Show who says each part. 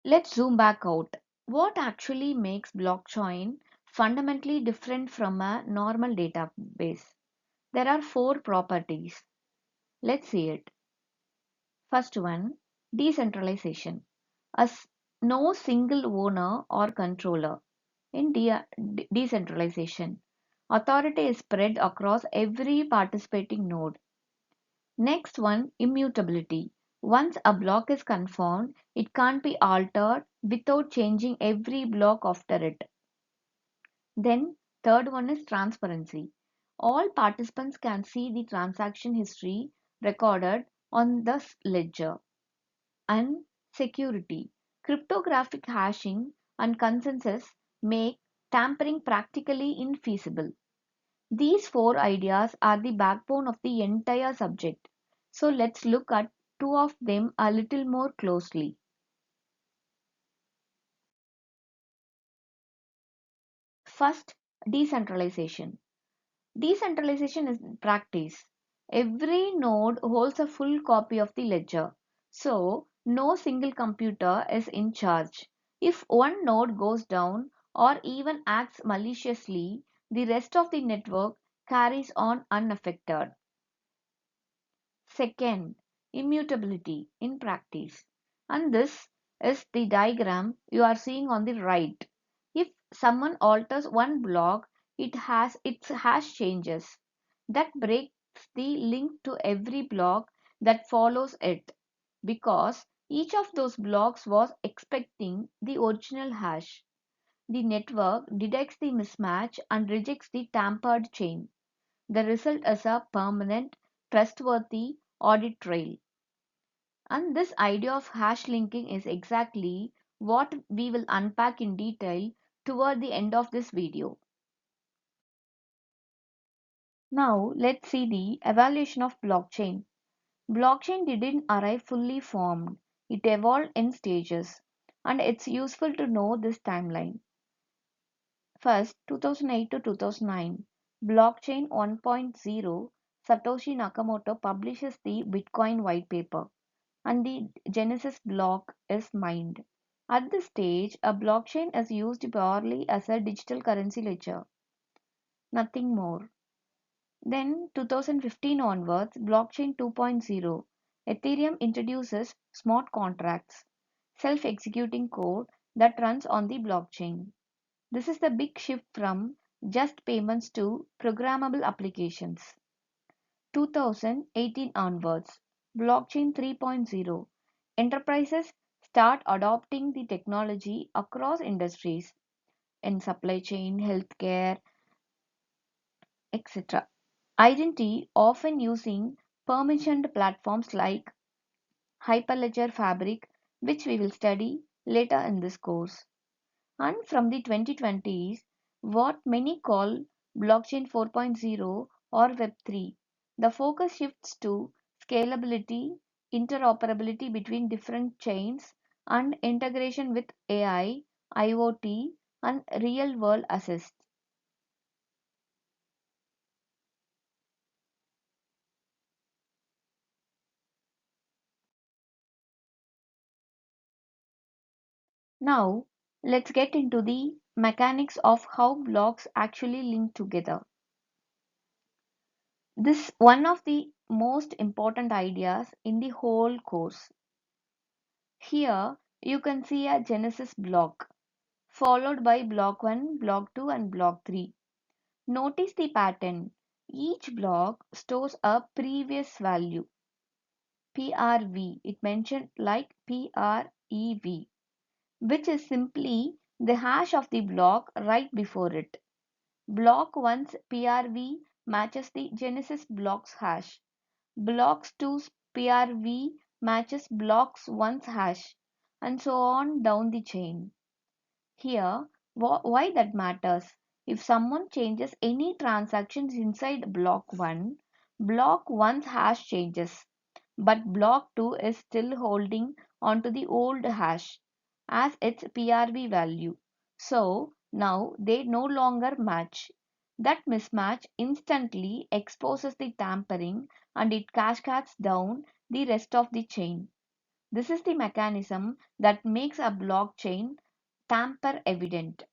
Speaker 1: Let's zoom back out. What actually makes blockchain fundamentally different from a normal database? There are four properties. Let's see it. First one, decentralization. As no single owner or controller in decentralization. Authority is spread across every participating node. Next one, immutability. Once a block is confirmed, it can't be altered without changing every block after it. Then, third one is transparency. All participants can see the transaction history recorded on the ledger. And security. Cryptographic hashing and consensus make tampering practically infeasible. These four ideas are the backbone of the entire subject. So let's look at two of them a little more closely. First, decentralization. Decentralization is practice. Every node holds a full copy of the ledger, so no single computer is in charge. If one node goes down or even acts maliciously, the rest of the network carries on unaffected. Second, immutability in practice. And this is the diagram you are seeing on the right. If someone alters one block, it has its hash changes. That breaks the link to every block that follows it because each of those blocks was expecting the original hash. The network detects the mismatch and rejects the tampered chain. The result is a permanent, trustworthy audit trail. And this idea of hash linking is exactly what we will unpack in detail toward the end of this video. Now, let's see the evaluation of blockchain. Blockchain didn't arrive fully formed, it evolved in stages, and it's useful to know this timeline. First, 2008 to 2009, Blockchain 1.0, Satoshi Nakamoto publishes the Bitcoin white paper, and the Genesis block is mined. At this stage, a blockchain is used purely as a digital currency ledger, nothing more. Then, 2015 onwards, Blockchain 2.0, Ethereum introduces smart contracts, self executing code that runs on the blockchain. This is the big shift from just payments to programmable applications. 2018 onwards, Blockchain 3.0, enterprises start adopting the technology across industries in supply chain, healthcare, etc. Identity often using permissioned platforms like Hyperledger Fabric, which we will study later in this course. And from the 2020s, what many call Blockchain 4.0 or Web3, the focus shifts to scalability, interoperability between different chains, and integration with AI, IoT, and real world assets. Now, let's get into the mechanics of how blocks actually link together. This one of the most important ideas in the whole course. Here you can see a Genesis block, followed by block 1, block 2 and block 3. Notice the pattern. Each block stores a previous value, PRV. It mentioned like PREV, which is simply the hash of the block right before it. Block 1's PRV matches the Genesis block's hash. Block 2's PRV matches block 1's hash, and so on down the chain. Here, why that matters? If someone changes any transactions inside block 1, block 1's hash changes, but block 2 is still holding onto the old hash as its PRV value. So now they no longer match. That mismatch instantly exposes the tampering and it cascades down the rest of the chain. This is the mechanism that makes a blockchain tamper evident.